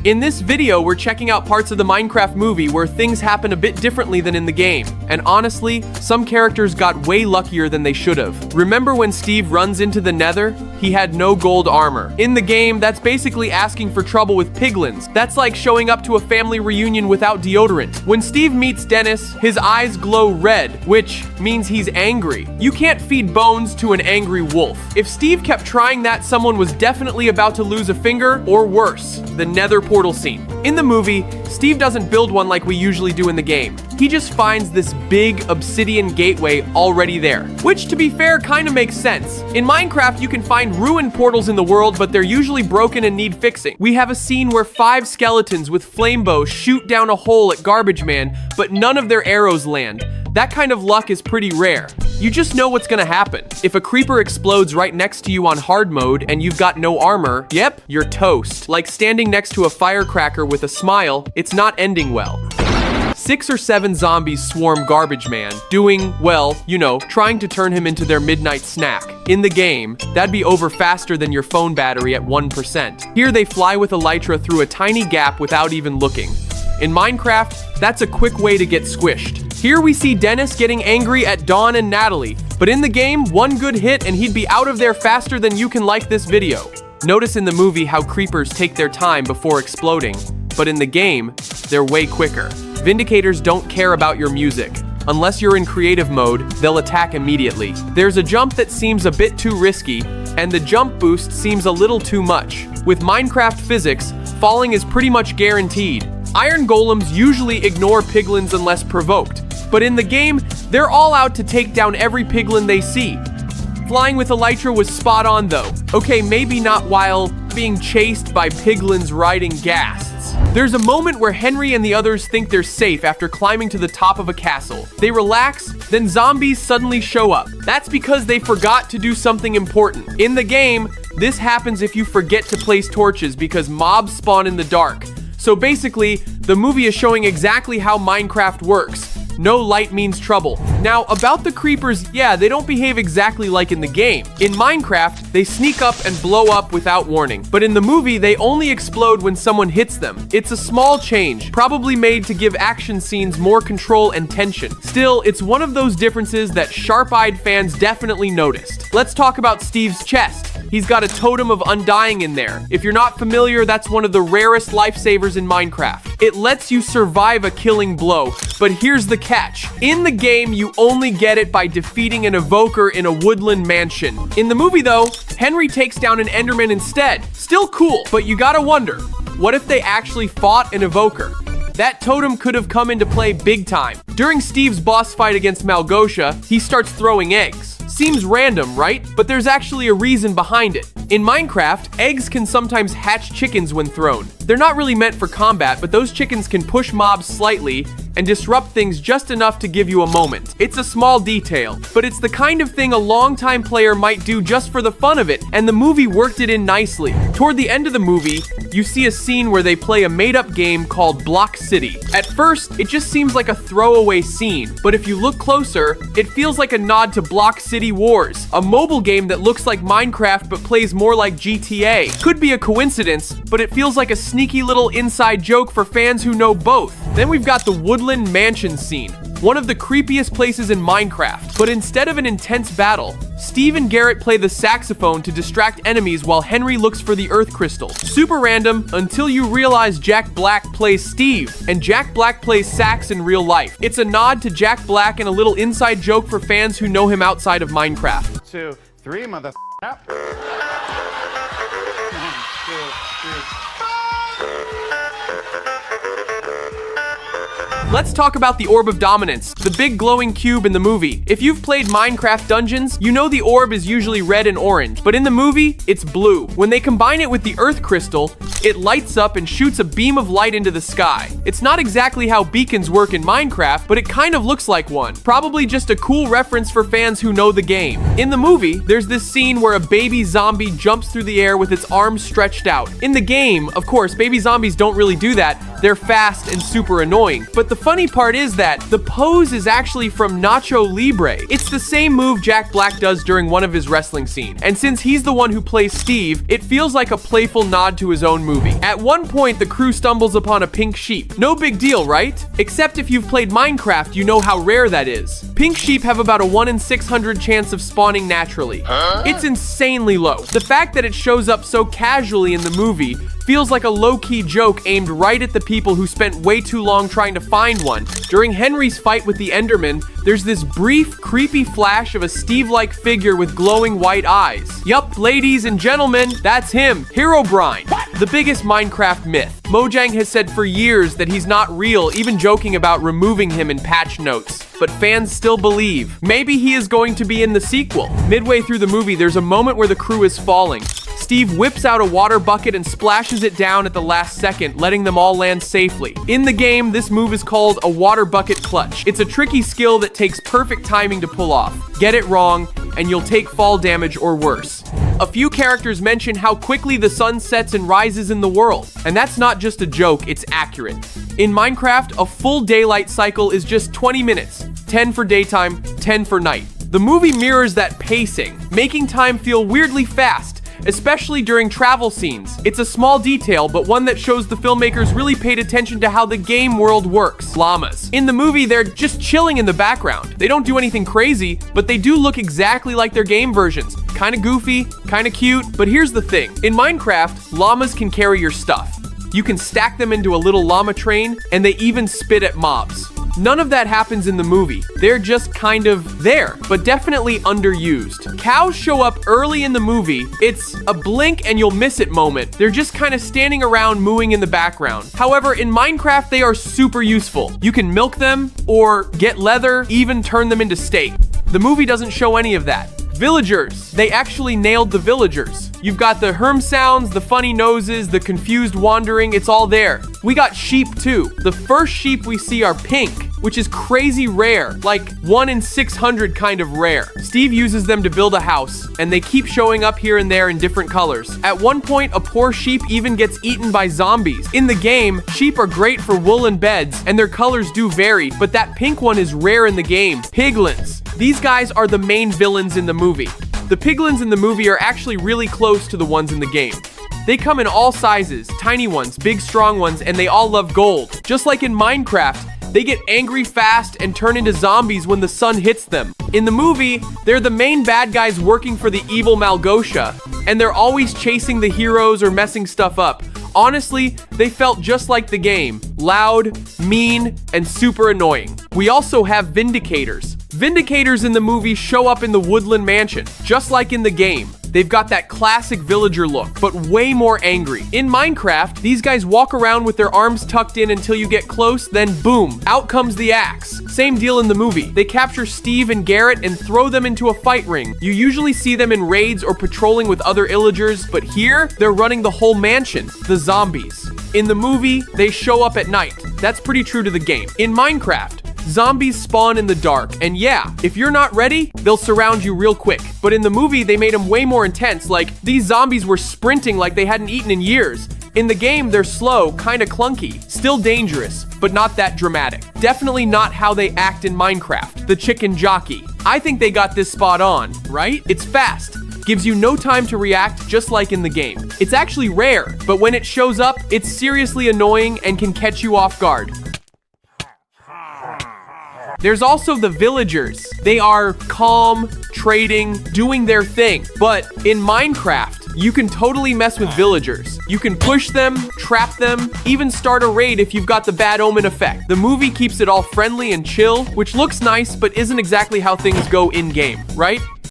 In this video, we're checking out parts of the Minecraft movie where things happen a bit differently than in the game. And honestly, some characters got way luckier than they should have. Remember when Steve runs into the Nether? He had no gold armor. In the game, that's basically asking for trouble with piglins. That's like showing up to a family reunion without deodorant. When Steve meets Dennis, his eyes glow red, which means he's angry. You can't feed bones to an angry wolf. If Steve kept trying that, someone was definitely about to lose a finger, or worse, the Nether portal scene. In the movie, Steve doesn't build one like we usually do in the game. He just finds this big obsidian gateway already there, which to be fair kind of makes sense. In Minecraft, you can find ruined portals in the world, but they're usually broken and need fixing. We have a scene where 5 skeletons with flame bows shoot down a hole at Garbage Man, but none of their arrows land. That kind of luck is pretty rare. You just know what's gonna happen. If a creeper explodes right next to you on hard mode and you've got no armor, yep, you're toast. Like standing next to a firecracker with a smile, it's not ending well. 6 or 7 zombies swarm Garbage Man, doing, well, you know, trying to turn him into their midnight snack. In the game, that'd be over faster than your phone battery at 1%. Here they fly with elytra through a tiny gap without even looking. In Minecraft, that's a quick way to get squished. Here we see Dennis getting angry at Dawn and Natalie, but in the game, one good hit and he'd be out of there faster than you can like this video. Notice in the movie how creepers take their time before exploding, but in the game, they're way quicker. Vindicators don't care about your music. Unless you're in creative mode, they'll attack immediately. There's a jump that seems a bit too risky, and the jump boost seems a little too much. With Minecraft physics, falling is pretty much guaranteed. Iron golems usually ignore piglins unless provoked, but in the game, they're all out to take down every piglin they see. Flying with elytra was spot on though. Okay, maybe not while being chased by piglins riding ghasts. There's a moment where Henry and the others think they're safe after climbing to the top of a castle. They relax, then zombies suddenly show up. That's because they forgot to do something important. In the game, this happens if you forget to place torches because mobs spawn in the dark. So basically, the movie is showing exactly how Minecraft works. No light means trouble. Now, about the creepers, yeah, they don't behave exactly like in the game. In Minecraft, they sneak up and blow up without warning. But in the movie, they only explode when someone hits them. It's a small change, probably made to give action scenes more control and tension. Still, it's one of those differences that sharp-eyed fans definitely noticed. Let's talk about Steve's chest. He's got a totem of undying in there. If you're not familiar, that's one of the rarest lifesavers in Minecraft. It lets you survive a killing blow, but here's the catch. In the game, you only get it by defeating an evoker in a woodland mansion. In the movie though, Henry takes down an enderman instead. Still cool, but you gotta wonder, what if they actually fought an evoker? That totem could have come into play big time. During Steve's boss fight against Malgosia, he starts throwing eggs. Seems random, right? But there's actually a reason behind it. In Minecraft, eggs can sometimes hatch chickens when thrown. They're not really meant for combat, but those chickens can push mobs slightly and disrupt things just enough to give you a moment. It's a small detail, but it's the kind of thing a longtime player might do just for the fun of it, and the movie worked it in nicely. Toward the end of the movie, you see a scene where they play a made-up game called Block City. At first, it just seems like a throwaway scene, but if you look closer, it feels like a nod to Block City Wars, a mobile game that looks like Minecraft but plays more like GTA. Could be a coincidence, but it feels like a sneaky little inside joke for fans who know both. Then we've got the woodland mansion scene, one of the creepiest places in Minecraft. But instead of an intense battle, Steve and Garrett play the saxophone to distract enemies while Henry looks for the earth crystal. Super random until you realize Jack Black plays Steve, and Jack Black plays sax in real life. It's a nod to Jack Black and a little inside joke for fans who know him outside of Minecraft. 2, 3, mother up. 1, 2, 3. Let's talk about the Orb of Dominance, the big glowing cube in the movie. If you've played Minecraft Dungeons, you know the orb is usually red and orange, but in the movie, it's blue. When they combine it with the earth crystal, it lights up and shoots a beam of light into the sky. It's not exactly how beacons work in Minecraft, but it kind of looks like one. Probably just a cool reference for fans who know the game. In the movie, there's this scene where a baby zombie jumps through the air with its arms stretched out. In the game, of course, baby zombies don't really do that. They're fast and super annoying. But the funny part is that the pose is actually from Nacho Libre. It's the same move Jack Black does during one of his wrestling scenes. And since he's the one who plays Steve, it feels like a playful nod to his own movie. At one point, the crew stumbles upon a pink sheep. No big deal, right? Except if you've played Minecraft, you know how rare that is. Pink sheep have about a 1 in 600 chance of spawning naturally. It's insanely low. The fact that it shows up so casually in the movie feels like a low-key joke aimed right at the people who spent way too long trying to find one. During Henry's fight with the Enderman, there's this brief, creepy flash of a Steve-like figure with glowing white eyes. Yup, ladies and gentlemen, that's him, Herobrine, the biggest Minecraft myth. Mojang has said for years that he's not real, even joking about removing him in patch notes. But fans still believe. Maybe he is going to be in the sequel. Midway through the movie, there's a moment where the crew is falling. Steve whips out a water bucket and splashes it down at the last second, letting them all land safely. In the game, this move is called a water bucket clutch. It's a tricky skill that takes perfect timing to pull off. Get it wrong, and you'll take fall damage or worse. A few characters mention how quickly the sun sets and rises in the world. And that's not just a joke, it's accurate. In Minecraft, a full daylight cycle is just 20 minutes. 10 for daytime, 10 for night. The movie mirrors that pacing, making time feel weirdly fast, especially during travel scenes. It's a small detail, but one that shows the filmmakers really paid attention to how the game world works. Llamas. In the movie, they're just chilling in the background. They don't do anything crazy, but they do look exactly like their game versions. Kinda goofy, kinda cute, but here's the thing. In Minecraft, llamas can carry your stuff. You can stack them into a little llama train, and they even spit at mobs. None of that happens in the movie. They're just kind of there, but definitely underused. Cows show up early in the movie. It's a blink and you'll miss it moment. They're just kind of standing around mooing in the background. However, in Minecraft, they are super useful. You can milk them or get leather, even turn them into steak. The movie doesn't show any of that. Villagers. They actually nailed the villagers. You've got the herm sounds, the funny noses, the confused wandering, it's all there. We got sheep too. The first sheep we see are pink, which is crazy rare, like 1 in 600 kind of rare. Steve uses them to build a house, and they keep showing up here and there in different colors. At one point, a poor sheep even gets eaten by zombies. In the game, sheep are great for woolen beds, and their colors do vary, but that pink one is rare in the game. Piglins. These guys are the main villains in the movie. The piglins in the movie are actually really close to the ones in the game. They come in all sizes, tiny ones, big strong ones, and they all love gold. Just like in Minecraft, they get angry fast and turn into zombies when the sun hits them. In the movie, they're the main bad guys working for the evil Malgosha, and they're always chasing the heroes or messing stuff up. Honestly, they felt just like the game. Loud, mean, and super annoying. We also have Vindicators. Vindicators in the movie show up in the Woodland Mansion, just like in the game. They've got that classic villager look, but way more angry. In Minecraft, these guys walk around with their arms tucked in until you get close, then boom, out comes the axe. Same deal in the movie. They capture Steve and Garrett and throw them into a fight ring. You usually see them in raids or patrolling with other illagers, but here, they're running the whole mansion, the zombies. In the movie, they show up at night. That's pretty true to the game. In Minecraft, zombies spawn in the dark, and yeah, if you're not ready, they'll surround you real quick. But in the movie, they made them way more intense, like these zombies were sprinting like they hadn't eaten in years. In the game, they're slow, kinda clunky, still dangerous, but not that dramatic. Definitely not how they act in Minecraft, the chicken jockey. I think they got this spot on, right? It's fast. Gives you no time to react, just like in the game. It's actually rare, but when it shows up, it's seriously annoying and can catch you off guard. There's also the villagers. They are calm, trading, doing their thing. But in Minecraft, you can totally mess with villagers. You can push them, trap them, even start a raid if you've got the bad omen effect. The movie keeps it all friendly and chill, which looks nice, but isn't exactly how things go in-game, right?